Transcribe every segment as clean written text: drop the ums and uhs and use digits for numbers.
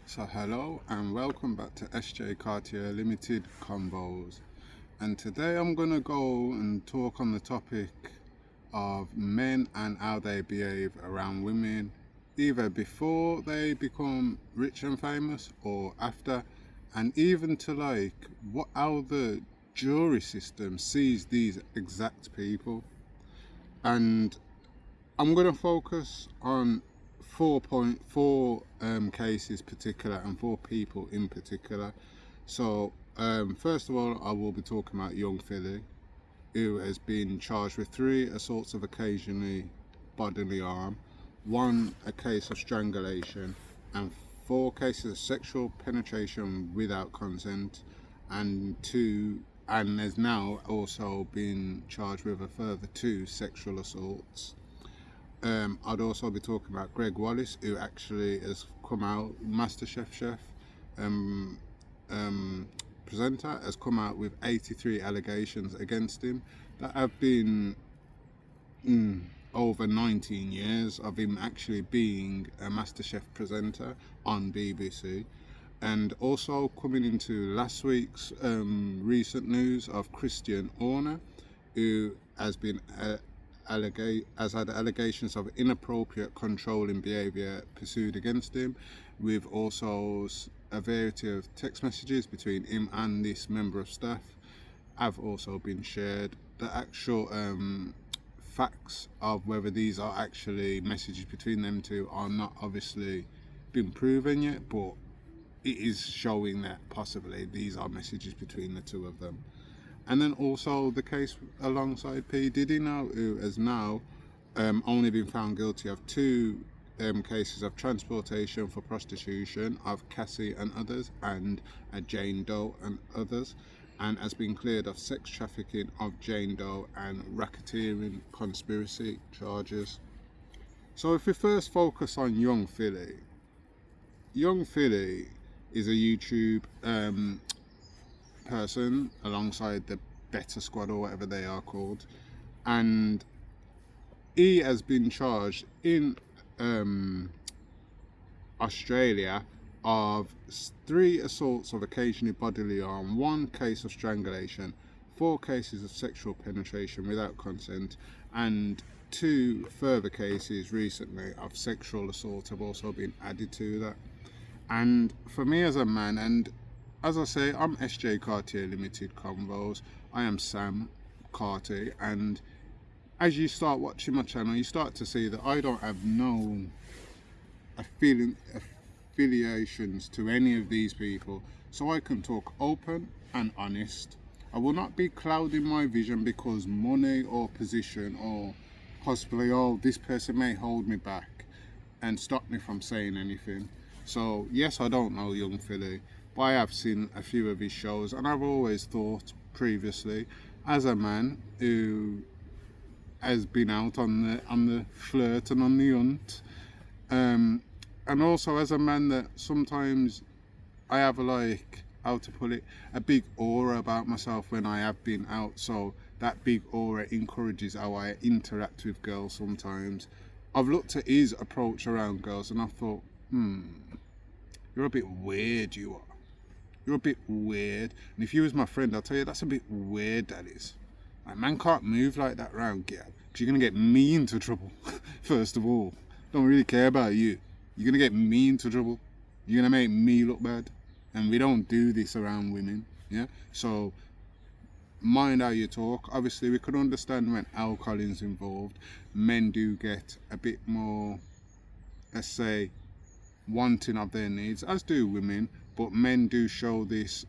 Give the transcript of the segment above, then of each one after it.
So hello and welcome back to SJ Cartier Limited Convos, and today I'm gonna go and talk on the topic of men and how they behave around women, either before they become rich and famous or after, and even to how the jury system sees these exact people. And I'm going to focus on 4.4 cases particular and 4 people in particular. So first of all, I will be talking about young Philly, who has been charged with 3 assaults of occasionally bodily harm, 1 a case of strangulation, and 4 cases of sexual penetration without consent, and has now also been charged with a further 2 sexual assaults. I'd also be talking about Greg Wallace, who actually has come out, MasterChef chef, um, um, presenter, has come out with 83 allegations against him that have been over 19 years of him actually being a MasterChef presenter on BBC. And also coming into last week's recent news of Christian Horner, who has been has had allegations of inappropriate controlling behaviour pursued against him, with also a variety of text messages between him and this member of staff have also been shared. The actual facts of whether these are actually messages between them two are not obviously been proven yet, but it is showing that possibly these are messages between the two of them. And then also the case alongside P. Diddy now, who has now only been found guilty of 2 cases of transportation for prostitution of Cassie and others, and Jane Doe and others, and has been cleared of sex trafficking of Jane Doe and racketeering conspiracy charges. So if we first focus on Young Philly is a YouTube person alongside the Better Squad or whatever they are called, and he has been charged in Australia of 3 assaults of occasionally bodily harm, 1 case of strangulation, 4 cases of sexual penetration without consent, and 2 further cases recently of sexual assault have also been added to that. And for me as a man, and as I say, I'm SJ Cartier Limited Convos. I am Sam Cartier, and as you start watching my channel, you start to see that I don't have no affiliations to any of these people, so I can talk open and honest. I will not be clouding my vision because money or position or possibly, oh, this person may hold me back and stop me from saying anything. So yes, I don't know Young Philly, but I have seen a few of his shows, and I've always thought previously, as a man who has been out on the flirt and on the hunt, and also as a man that sometimes I have how to put it, a big aura about myself when I have been out. So that big aura encourages how I interact with girls sometimes. I've looked at his approach around girls and I thought, you're a bit weird, you are. You're a bit weird. And if you was my friend, I'll tell you that's a bit weird, that is. Like, man can't move like that round, girl, because you're going to get me into trouble. First of all, don't really care about you. You're going to get me into trouble. You're going to make me look bad. And we don't do this around women, yeah? So mind how you talk. Obviously, we could understand when alcohol is involved, men do get a bit more, let's say, wanting of their needs, as do women, but men do show this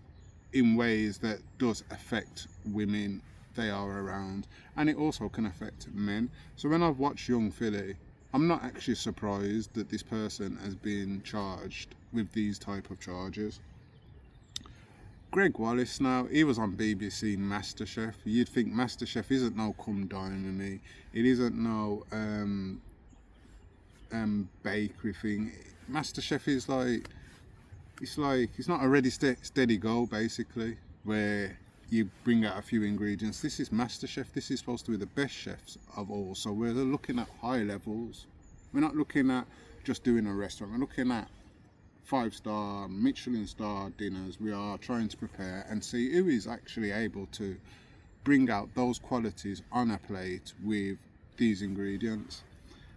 in ways that does affect women they are around, and it also can affect men. So when I've watched Young Philly, I'm not actually surprised that this person has been charged with these type of charges. Greg Wallace now, he was on BBC MasterChef. You'd think MasterChef isn't no come dine with me. It isn't no bakery thing. MasterChef is it's not a ready steady go basically, where you bring out a few ingredients. This is MasterChef. This is supposed to be the best chefs of all. So we're looking at high levels. We're not looking at just doing a restaurant. We're looking at 5-star, Michelin star dinners. We are trying to prepare and see who is actually able to bring out those qualities on a plate with these ingredients.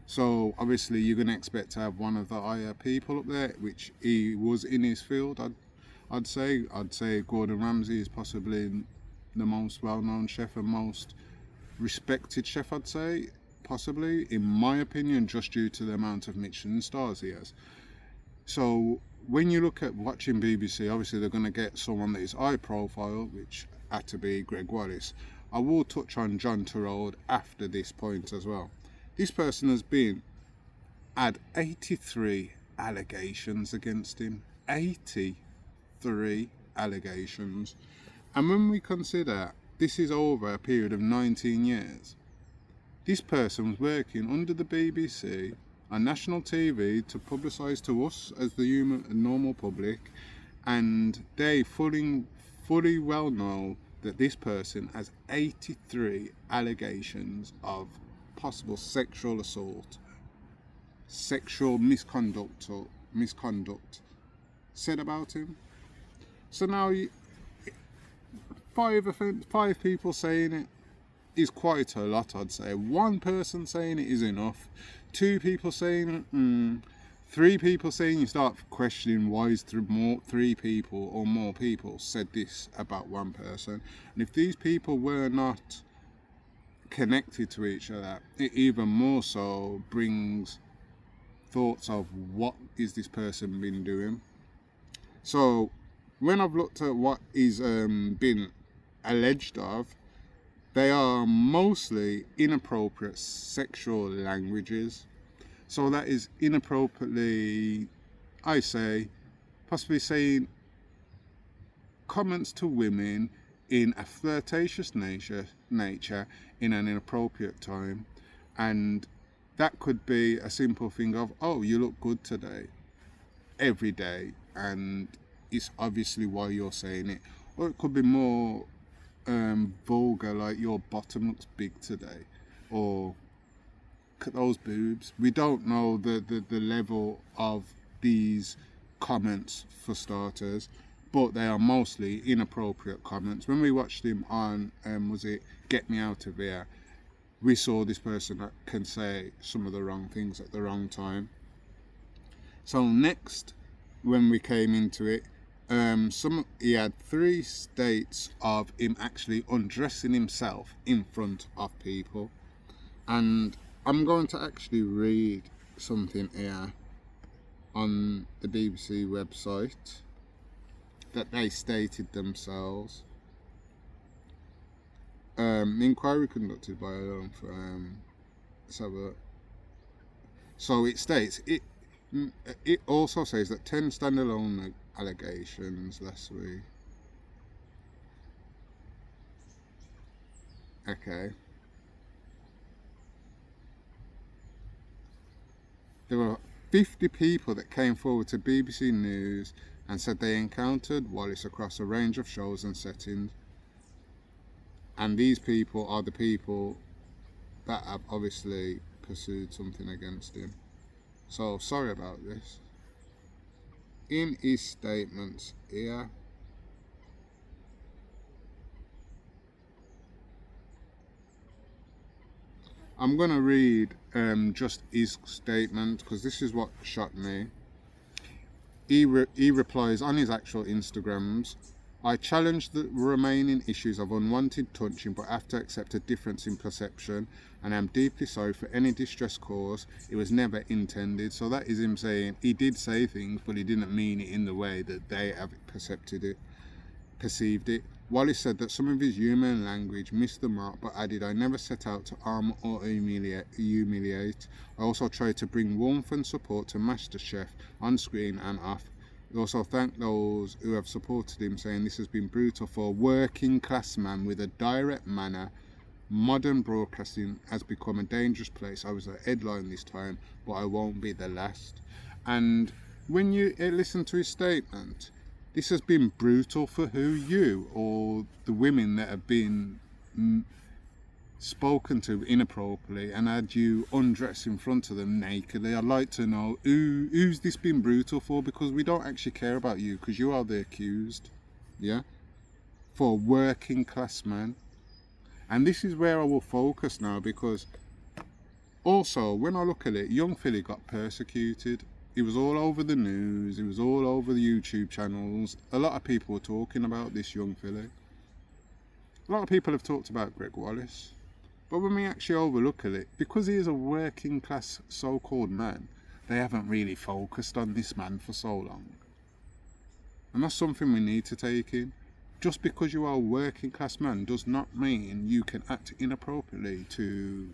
So obviously you're going to expect to have one of the higher people up there, which he was in his field. I'd say Gordon Ramsay is possibly the most well-known chef and most respected chef, I'd say, possibly, in my opinion, just due to the amount of Michelin stars he has. So when you look at watching BBC, obviously they're going to get someone that is high profile, which had to be Greg Wallace. I will touch on John Turrell after this point as well. This person has had 83 allegations against him. 83 allegations. And when we consider this is over a period of 19 years, this person was working under the BBC on national TV to publicise to us as the normal public, and they fully well know that this person has 83 allegations of possible sexual assault, sexual misconduct said about him. So now five people saying it is quite a lot, I'd say. One person saying it is enough. 2 people saying it, 3 people saying, you start questioning why is 3 people or more people said this about one person. And if these people were not connected to each other, it even more so brings thoughts of what is this person been doing. So when I've looked at what is been alleged of, they are mostly inappropriate sexual languages. So that is inappropriately, I say, possibly saying comments to women in a flirtatious nature in an inappropriate time. And that could be a simple thing of, oh, you look good today, every day, and it's obviously why you're saying it. Or it could be more vulgar, like your bottom looks big today, or look at those boobs. We don't know the level of these comments for starters, but they are mostly inappropriate comments. When we watched him on was it Get Me Out of Here, we saw this person that can say some of the wrong things at the wrong time. So next, when we came into it, he had 3 states of him actually undressing himself in front of people. And I'm going to actually read something here on the BBC website that they stated themselves. Inquiry conducted by a law firm. So it states, it also says that 10 standalone allegations last week. Okay. There were 50 people that came forward to BBC News and said they encountered Wallace across a range of shows and settings. And these people are the people that have obviously pursued something against him. So sorry about this. In his statements here, I'm going to read just his statement, because this is what shocked me. He replies on his actual Instagrams, I challenge the remaining issues of unwanted touching, but have to accept a difference in perception, and I'm deeply sorry for any distress caused. It was never intended. So that is him saying he did say things, but he didn't mean it in the way that they have perceived it. Wallace said that some of his humour and language missed the mark, but added, I never set out to harm or humiliate. I also tried to bring warmth and support to MasterChef on screen and off. He also thanked those who have supported him, saying this has been brutal for a working class man with a direct manner. Modern broadcasting has become a dangerous place. I was a headline this time, but I won't be the last. And when you listen to his statement, this has been brutal for who? You or the women that have been spoken to inappropriately and had you undressed in front of them nakedly, I'd like to know who's this been brutal for, because we don't actually care about you because you are the accused, yeah, for a working class man. And this is where I will focus now, because also when I look at it, young Philly got persecuted. He was all over the news, he was all over the YouTube channels. A lot of people were talking about this young Philly. A lot of people have talked about Greg Wallace. But when we actually overlook at it, because he is a working class so-called man, they haven't really focused on this man for so long. And that's something we need to take in. Just because you are a working class man does not mean you can act inappropriately to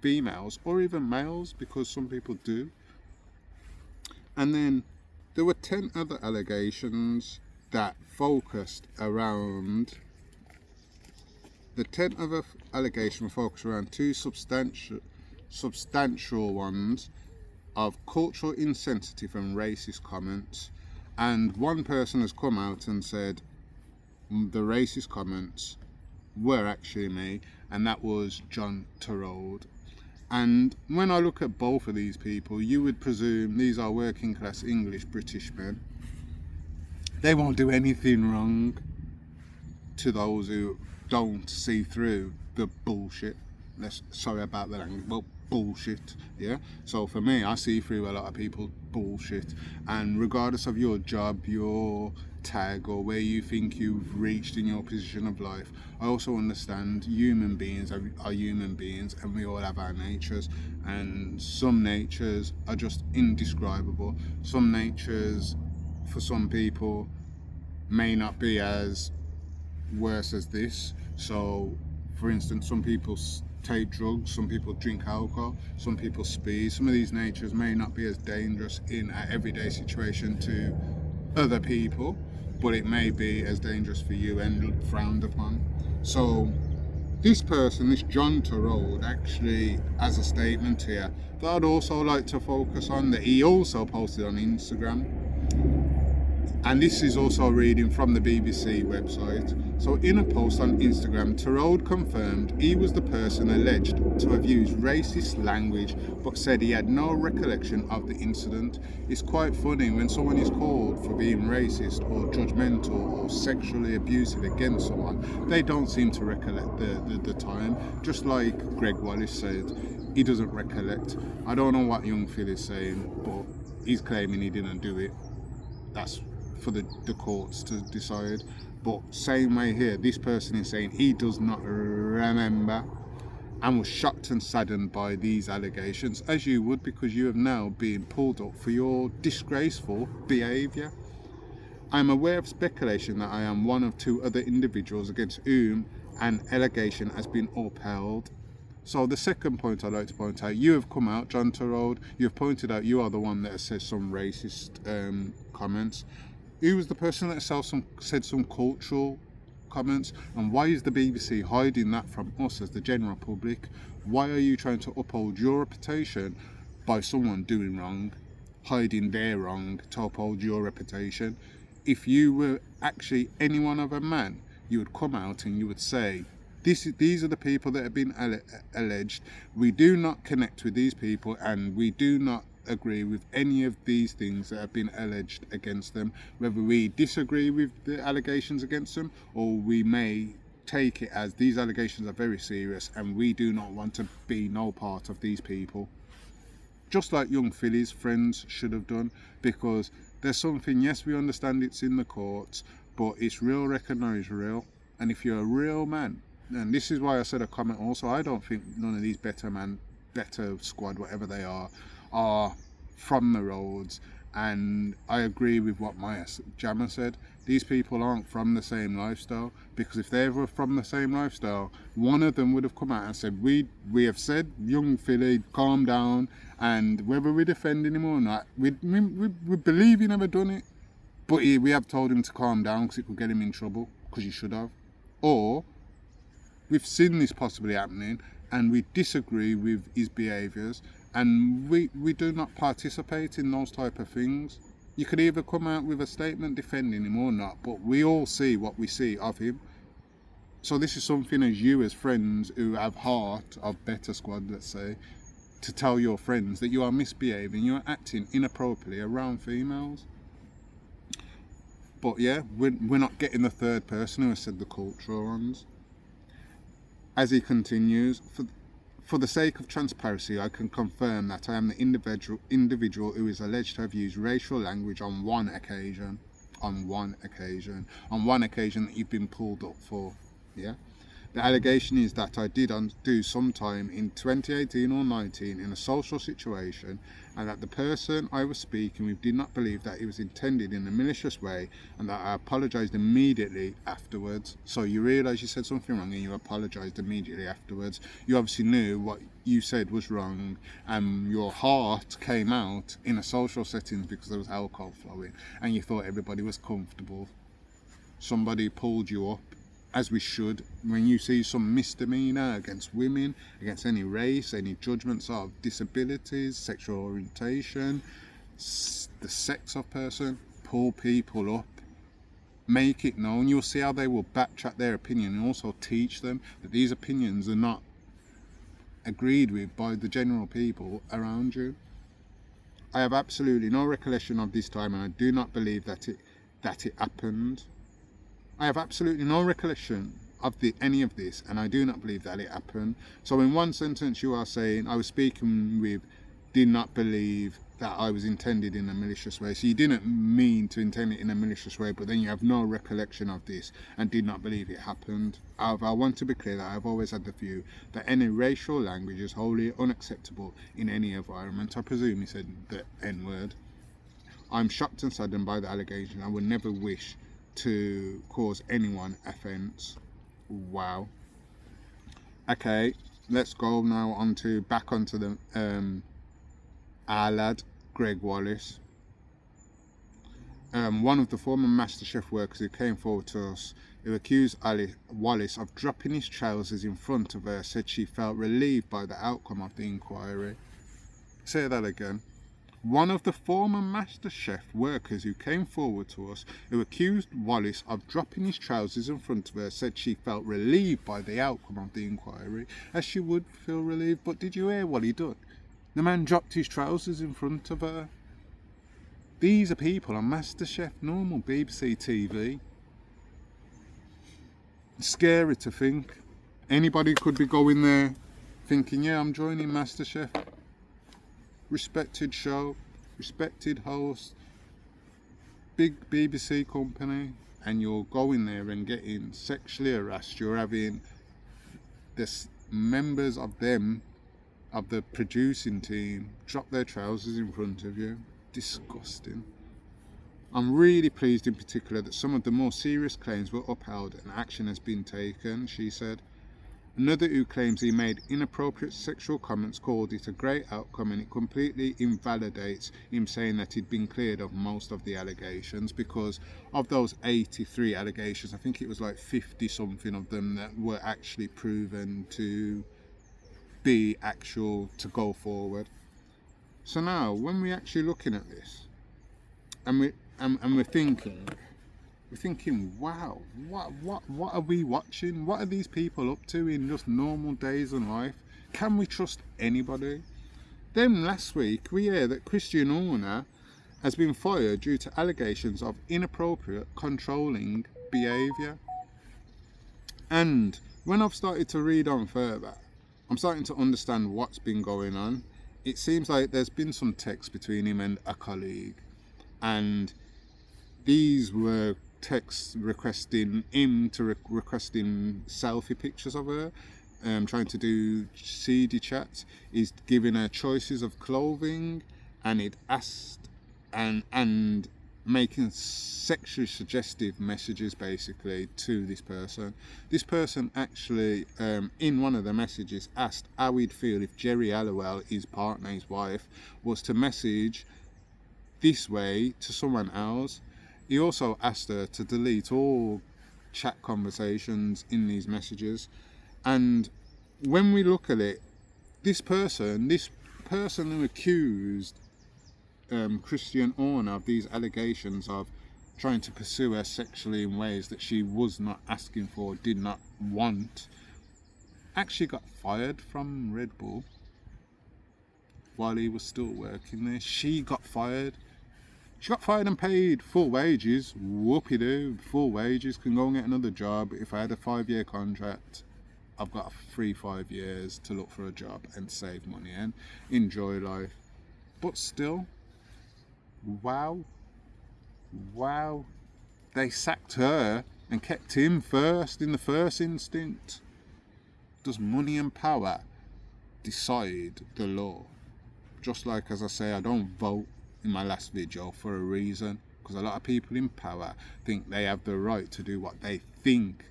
females or even males, because some people do. And then there were 10 other allegations that focused around... The 10 other allegations focus around two substantial ones of cultural insensitive and racist comments, and one person has come out and said the racist comments were actually me, and that was John Turode. And when I look at both of these people, you would presume these are working class English British men. They won't do anything wrong, to those who don't see through the bullshit. Sorry about the language, but bullshit, yeah? So for me, I see through a lot of people's bullshit, and regardless of your job, your tag, or where you think you've reached in your position of life, I also understand human beings are human beings, and we all have our natures, and some natures are just indescribable. Some natures, for some people, may not be as worse as this. So for instance, some people take drugs, some people drink alcohol, some people speed. Some of these natures may not be as dangerous in an everyday situation to other people, but it may be as dangerous for you and frowned upon. So this person, this John Turode, actually has a statement here that I'd also like to focus on, that he also posted on Instagram. And this is also reading from the BBC website. So in a post on Instagram, Turode confirmed he was the person alleged to have used racist language, but said he had no recollection of the incident. It's quite funny when someone is called for being racist or judgmental or sexually abusive against someone, they don't seem to recollect the time. Just like Greg Wallace said, he doesn't recollect. I don't know what young Phil is saying, but he's claiming he didn't do it. That's for the courts to decide. But same way here, this person is saying he does not remember, and was shocked and saddened by these allegations, as you would, because you have now been pulled up for your disgraceful behaviour. I am aware of speculation that I am one of two other individuals against whom an allegation has been upheld. So the second point I'd like to point out, you have come out, John Turode, you have pointed out you are the one that has said some racist comments. Who was the person that said some cultural comments? And why is the BBC hiding that from us as the general public? Why are you trying to uphold your reputation by someone doing wrong, hiding their wrong to uphold your reputation? If you were actually anyone of a man, you would come out and you would say, these are the people that have been alleged. We do not connect with these people, and we do not agree with any of these things that have been alleged against them. Whether we disagree with the allegations against them, or we may take it as these allegations are very serious and we do not want to be no part of these people. Just like young Philly's friends should have done, because there's something, yes, we understand it's in the courts, but it's real recognised real. And if you're a real man, and this is why I said a comment also, I don't think none of these better squad, whatever they are from the roads. And I agree with what Maya Jammer said. These people aren't from the same lifestyle, because if they were from the same lifestyle, one of them would have come out and said, we have said, young Philly, calm down, and whether we defend him or not, we believe he never done it, but we have told him to calm down because it could get him in trouble, because he should have. Or we've seen this possibly happening and we disagree with his behaviours, and we do not participate in those type of things. You could either come out with a statement defending him or not, but we all see what we see of him. So this is something as you, as friends who have heart of better squad, let's say, to tell your friends that you are misbehaving, you are acting inappropriately around females. But yeah, we're not getting the third person who has said the cultural ones. As he continues, for the sake of transparency, I can confirm that I am the individual who is alleged to have used racial language on one occasion that you've been pulled up for. Yeah. The allegation is that I did do sometime in 2018 or 19 in a social situation, and that the person I was speaking with did not believe that it was intended in a malicious way, and that I apologised immediately afterwards. So you realise you said something wrong and you apologised immediately afterwards. You obviously knew what you said was wrong, and your heart came out in a social setting because there was alcohol flowing and you thought everybody was comfortable. Somebody pulled you up, as we should. When you see some misdemeanor against women, against any race, any judgments of disabilities, sexual orientation, the sex of person, pull people up, make it known. You'll see how they will backtrack their opinion, and also teach them that these opinions are not agreed with by the general people around you. I have absolutely no recollection of this time, and I do not believe that it happened. I have absolutely no recollection of any of this, and I do not believe that it happened. So in one sentence you are saying, I was speaking with, did not believe that I was intended in a malicious way. So you didn't mean to intend it in a malicious way, but then you have no recollection of this and did not believe it happened. However, I want to be clear that I've always had the view that any racial language is wholly unacceptable in any environment. I presume he said the N-word. I'm shocked and saddened by the allegation. I would never wish to cause anyone offence. Wow. Okay, let's go now back onto the our lad Greg Wallace, one of the former MasterChef workers who came forward to us, who accused Wallace of dropping his trousers in front of her, said she felt relieved by the outcome of the inquiry. Say that again. One of the former MasterChef workers who came forward to us, who accused Wallace of dropping his trousers in front of her, said she felt relieved by the outcome of the inquiry, as she would feel relieved. But did you hear what he done? The man dropped his trousers in front of her. These are people on MasterChef, normal BBC TV. It's scary to think. Anybody could be going there thinking, yeah, I'm joining MasterChef. Respected show, respected host, big BBC company, and you're going there and getting sexually harassed. You're having this members of the producing team drop their trousers in front of you. Disgusting. I'm really pleased in particular that some of the more serious claims were upheld and action has been taken, she said. Another who claims he made inappropriate sexual comments called it a great outcome, and it completely invalidates him saying that he'd been cleared of most of the allegations, because of those 83 allegations, I think it was like 50 something of them that were actually proven to be actual to go forward. So now when we're actually looking at this and we're thinking, wow, what are we watching? What are these people up to in just normal days in life? Can we trust anybody? Then last week we hear that Christian Horner has been fired due to allegations of inappropriate controlling behaviour. And when I've started to read on further, I'm starting to understand what's been going on. It seems like there's been some text between him and a colleague, and these were texts requesting him to requesting selfie pictures of her, trying to do seedy chats. He's giving her choices of clothing, and it asked and making sexually suggestive messages basically to this person. This person actually, in one of the messages, asked how he'd feel if Jerry Halliwell, his partner, his wife, was to message this way to someone else. He also asked her to delete all chat conversations in these messages. And when we look at it, this person who accused Christian Horner of these allegations of trying to pursue her sexually in ways that she was not asking for, did not want, actually got fired from Red Bull while he was still working there. She got fired. She got fired and paid full wages. Whoopie-doo, full wages. Can go and get another job. If I had a 5-year contract, I've got 5 years to look for a job and save money and enjoy life. But still, wow, they sacked her and kept him first in the first instinct. Does money and power decide the law? Just like, as I say, I don't vote in my last video for a reason, because a lot of people in power think they have the right to do what they think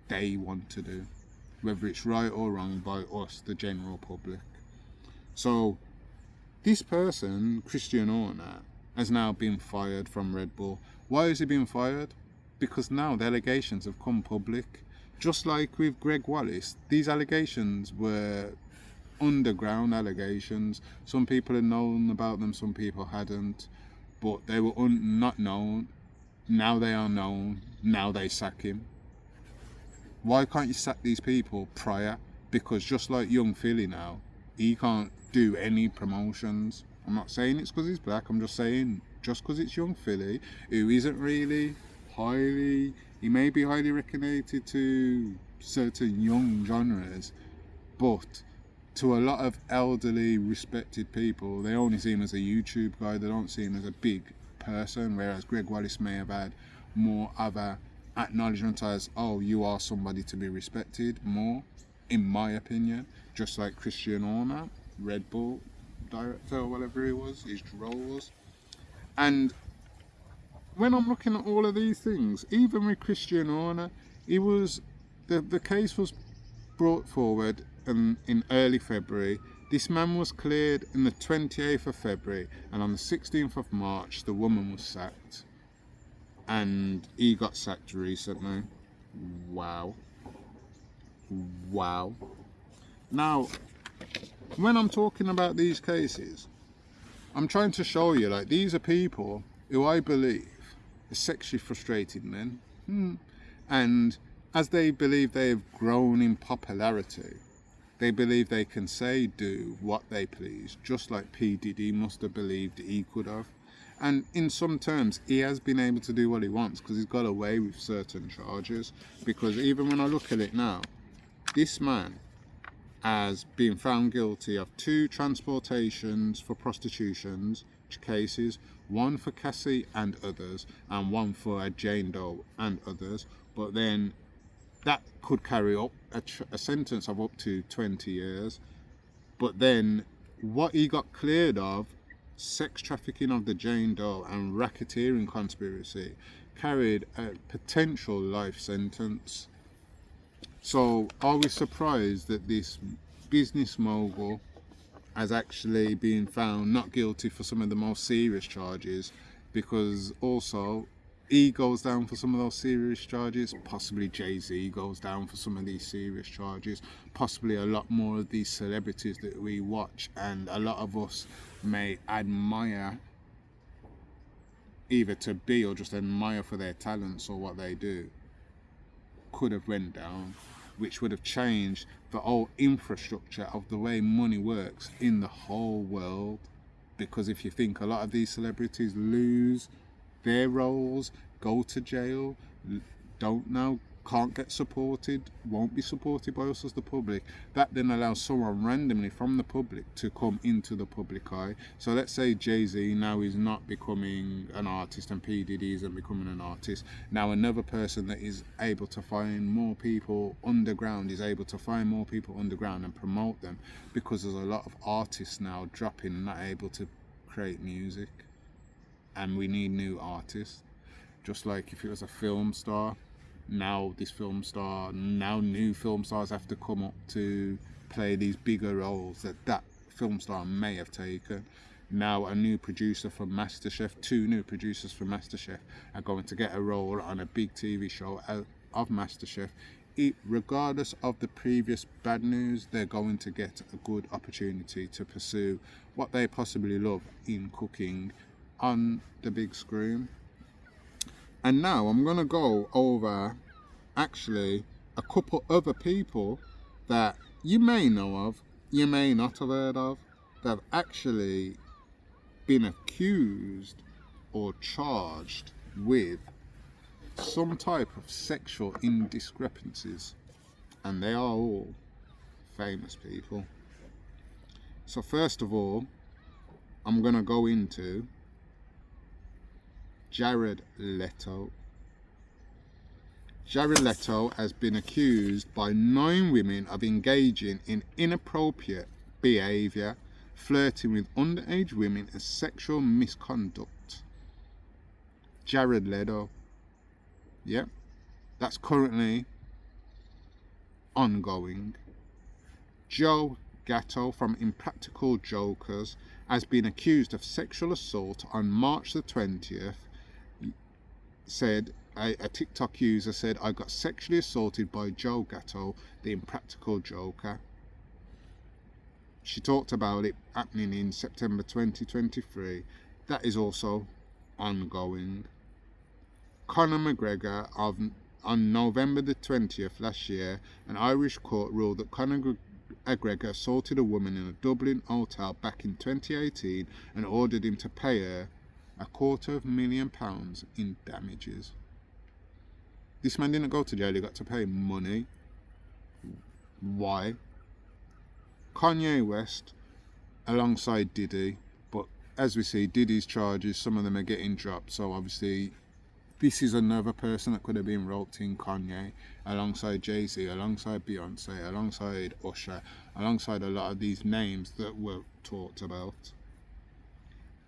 they want to do, whether it's right or wrong by us, the general public. So this person, Christian Horner, has now been fired from Red Bull. Why has he been fired? Because now the allegations have come public. Just like with Greg Wallace, these allegations were underground allegations. Some people had known about them, some people hadn't, but they were not known. Now they are known. Now they sack him. Why can't you sack these people prior? Because just like young Philly now, he can't do any promotions. I'm not saying it's because he's black, I'm just saying just because it's young Philly, who isn't really he may be highly recognized to certain young genres, but to a lot of elderly, respected people, they only see him as a YouTube guy, they don't see him as a big person, whereas Greg Wallace may have had more other acknowledgement as, oh, you are somebody to be respected more, in my opinion, just like Christian Horner, Red Bull director or whatever he was, his role was. And when I'm looking at all of these things, even with Christian Horner, the case was brought forward in early February. This man was cleared on the 28th of February, and on the 16th of March the woman was sacked, and he got sacked recently. Wow. Now, when I'm talking about these cases, I'm trying to show you, like, these are people who I believe are sexually frustrated men, and as they believe they have grown in popularity, they believe they can say, do what they please, just like P. Diddy must have believed he could have. And in some terms, he has been able to do what he wants because he's got away with certain charges. Because even when I look at it now, this man has been found guilty of 2 transportations for prostitutions cases, 1 for Cassie and others, and 1 for a Jane Doe and others. But then that could carry up a sentence of up to 20 years. But then what he got cleared of, sex trafficking of the Jane Doe and racketeering conspiracy, carried a potential life sentence. So are we surprised that this business mogul has actually been found not guilty for some of the most serious charges? Because also he goes down for some of those serious charges, possibly Jay-Z goes down for some of these serious charges, possibly a lot more of these celebrities that we watch and a lot of us may admire, either to be or just admire for their talents or what they do, could have went down, which would have changed the whole infrastructure of the way money works in the whole world. Because if you think, a lot of these celebrities lose their roles, go to jail, can't get supported, won't be supported by us as the public. That then allows someone randomly from the public to come into the public eye. So let's say Jay-Z now is not becoming an artist and P. Diddy isn't becoming an artist. Now another person that is able to find more people underground is able to find more people underground and promote them, because there's a lot of artists now dropping, not able to create music. And we need new artists. Just like if it was a film star, now new film stars have to come up to play these bigger roles that film star may have taken. Now a new producer from MasterChef, 2 new producers from MasterChef are going to get a role on a big TV show of MasterChef. Regardless of the previous bad news, they're going to get a good opportunity to pursue what they possibly love in cooking on the big screen. And now I'm going to go over actually a couple other people that you may know of, you may not have heard of, that have actually been accused or charged with some type of sexual indiscrepancies, and they are all famous people. So first of all, I'm going to go into Jared Leto. Jared Leto has been accused by 9 women of engaging in inappropriate behaviour, flirting with underage women and sexual misconduct. Jared Leto. Yeah, that's currently ongoing. Gatto from Impractical Jokers has been accused of sexual assault on March the 20th. Said a TikTok user said, "I got sexually assaulted by Gatto, the Impractical Joker." She talked about it happening in September 2023. That is also ongoing. Conor McGregor on November the 20th last year, an Irish court ruled that Conor McGregor assaulted a woman in a Dublin hotel back in 2018 and ordered him to pay her £250,000 in damages. This man didn't go to jail, he got to pay money. Why? Kanye West alongside Diddy, but as we see, Diddy's charges, some of them are getting dropped, so obviously this is another person that could have been roped in. Kanye, alongside Jay-Z, alongside Beyonce, alongside Usher, alongside a lot of these names that were talked about.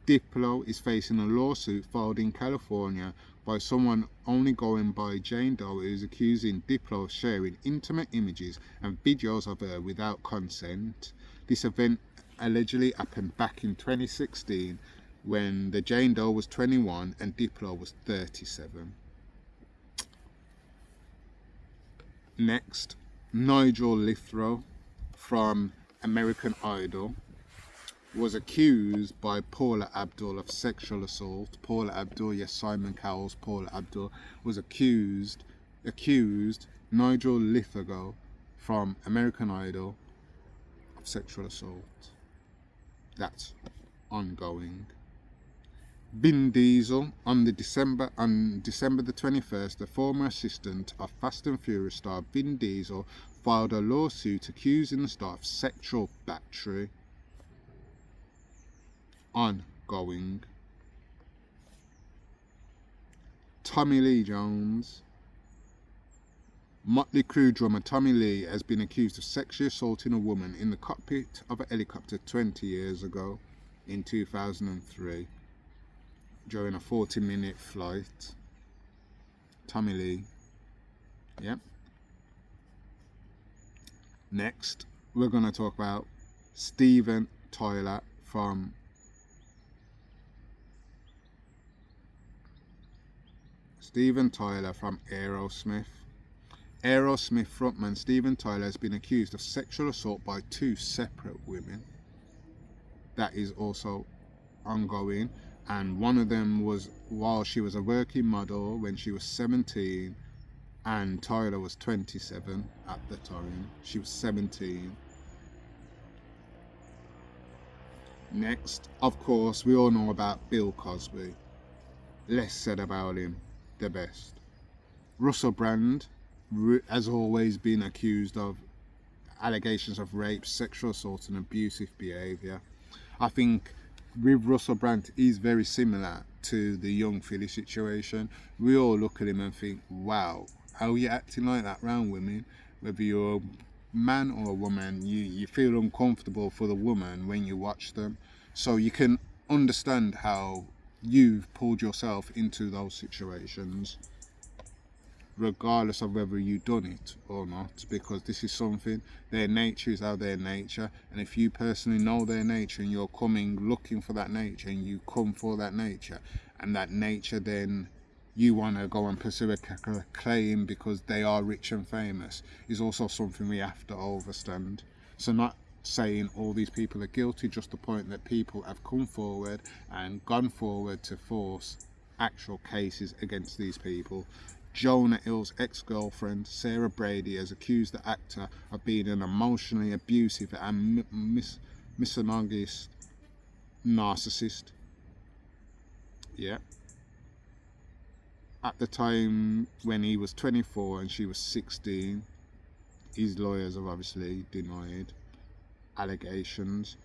Diploma is facing a lawsuit filed in California by someone only going by Jane Doe, who is accusing Diploma of sharing intimate images and videos of her without consent. This event allegedly happened back in 2016 when the Jane Doe was 21 and Diploma was 37. Next, Nigel Lythgoe from American Idol was accused by Paula Abdul of sexual assault. Paula Abdul, yes, Simon Cowell's Paula Abdul, was accused Nigel Lythgoe from American Idol of sexual assault. That's ongoing. Vin Diesel on December the 21st, the former assistant of Fast and Furious star Vin Diesel filed a lawsuit accusing the star of sexual battery. Ongoing. Tommy Lee Jones. Motley Crue drummer Tommy Lee has been accused of sexually assaulting a woman in the cockpit of a helicopter 20 years ago in 2003 during a 40-minute flight. Tommy Lee. Yep. Next, we're going to talk about Steven Tyler from Aerosmith. Aerosmith frontman Steven Tyler has been accused of sexual assault by 2 separate women. That is also ongoing, and one of them was while she was a working model when she was 17, and Tyler was 27 at the time. She was 17. Next, of course, we all know about Bill Cosby. Less said about him, the best. Russell Brand has always been accused of allegations of rape, sexual assault and abusive behaviour. I think with Russell Brand, he's very similar to the young Philly situation. We all look at him and think, wow, how are you acting like that around women? Whether you're a man or a woman, you feel uncomfortable for the woman when you watch them. So you can understand how you've pulled yourself into those situations, regardless of whether you've done it or not, because this is something, their nature is how their nature, and if you personally know their nature and you're coming looking for that nature and you come for that nature, and that nature then you want to go and pursue a claim because they are rich and famous, is also something we have to understand. So not saying all these people are guilty, just the point that people have come forward and gone forward to force actual cases against these people. Jonah Hill's ex-girlfriend Sarah Brady has accused the actor of being an emotionally abusive and misogynist narcissist. Yeah. At the time when he was 24 and she was 16, his lawyers have obviously denied allegations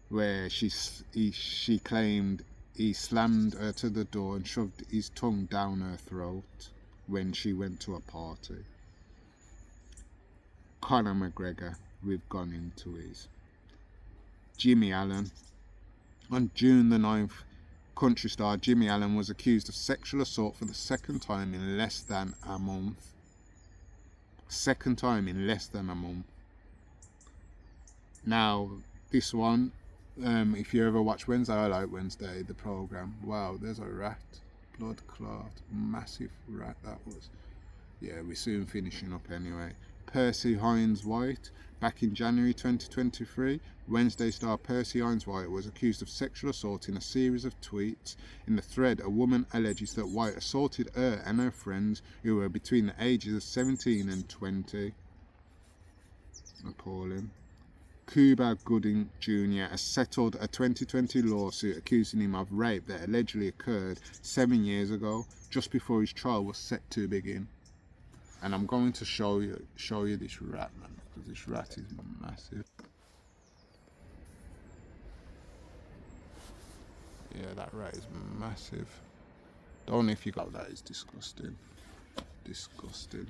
where she claimed he slammed her to the door and shoved his tongue down her throat when she went to a party. Conor McGregor, we've gone into his. Jimmie Allen. On June the 9th, country star Jimmie Allen was accused of sexual assault for the second time in less than a month. Second time in less than a month. Now, this one, if you ever watch Wednesday, I like Wednesday, the programme. Wow, there's a rat. Blood clot. Massive rat that was. Yeah, we're soon finishing up anyway. Percy Haynes White. Back in January 2023, Wednesday star Percy Haynes White was accused of sexual assault in a series of tweets. In the thread, a woman alleges that White assaulted her and her friends who were between the ages of 17 and 20. Appalling. Cuba Gooding Jr. has settled a 2020 lawsuit accusing him of rape that allegedly occurred 7 years ago, just before his trial was set to begin. And I'm going to show you this rat, man, because this rat is massive. Yeah, that rat is massive. Don't know if you got that. It's disgusting. Disgusting.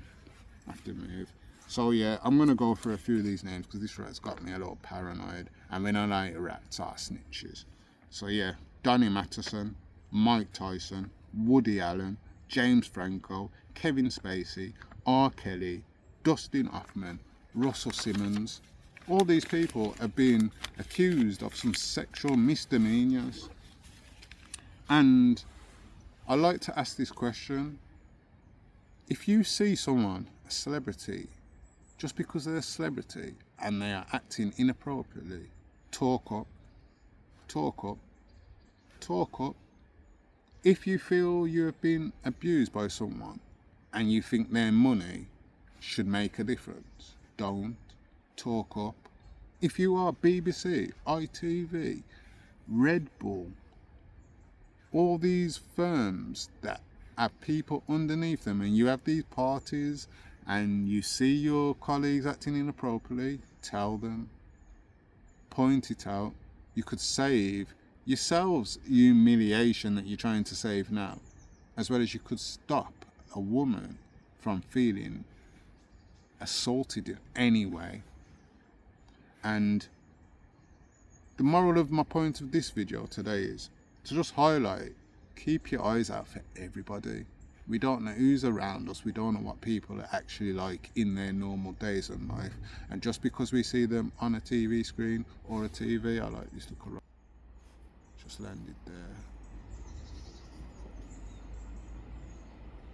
I have to move. So yeah, I'm going to go through a few of these names because this rat's got me a little paranoid. And when I like rats are snitches. So yeah, Donnie Masteson, Mike Tyson, Woody Allen, James Franco, Kevin Spacey, R. Kelly, Dustin Hoffman, Russell Simmons. All these people are being accused of some sexual misdemeanors. And I like to ask this question. If you see someone, a celebrity, just because they're a celebrity and they are acting inappropriately, talk up, talk up, talk up. If you feel you have been abused by someone and you think their money should make a difference, don't. Talk up. If you are BBC, ITV, Red Bull, all these firms that have people underneath them, and you have these parties and you see your colleagues acting inappropriately, tell them, point it out. You could save yourselves humiliation that you're trying to save now, as well as you could stop a woman from feeling assaulted in any way. And the moral of my point of this video today is to just highlight, keep your eyes out for everybody. We don't know who's around us. We don't know what people are actually like in their normal days of life. And just because we see them on a TV screen or a TV, I like this little rat. Just landed there.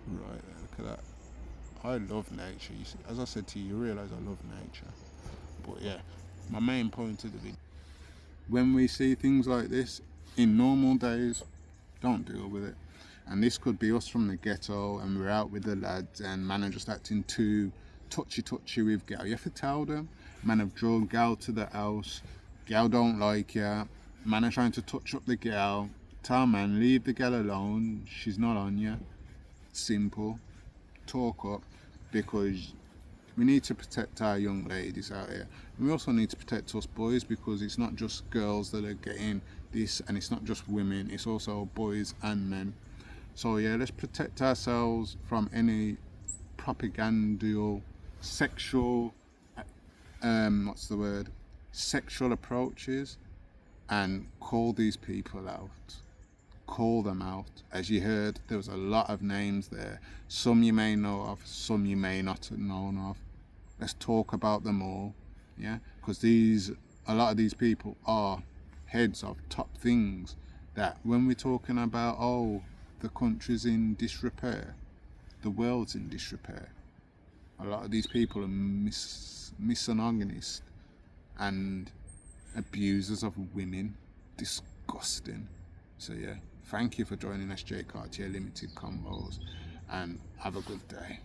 Right there, look at that. I love nature. You see, as I said to you, you realise I love nature. But yeah, my main point of the video. When we see things like this in normal days, don't deal with it. And this could be us from the ghetto and we're out with the lads and man are just acting too touchy with gal. You have to tell them, man have drawn gal to the house, gal don't like ya, man are trying to touch up the gal, tell man leave the gal alone, she's not on ya. Simple. Talk up, because we need to protect our young ladies out here. And we also need to protect us boys, because it's not just girls that are getting this, and it's not just women, it's also boys and men. So yeah, let's protect ourselves from any propagandial sexual sexual approaches, and call these people out. Call them out. As you heard, there was a lot of names there. Some you may know of, some you may not have known of. Let's talk about them all, yeah? Because a lot of these people are heads of top things that when we're talking about, oh, the country's in disrepair, the world's in disrepair. A lot of these people are misogynists and abusers of women. Disgusting. So yeah, Thank you for joining us, J Cartier Limited Combos, and have a good day.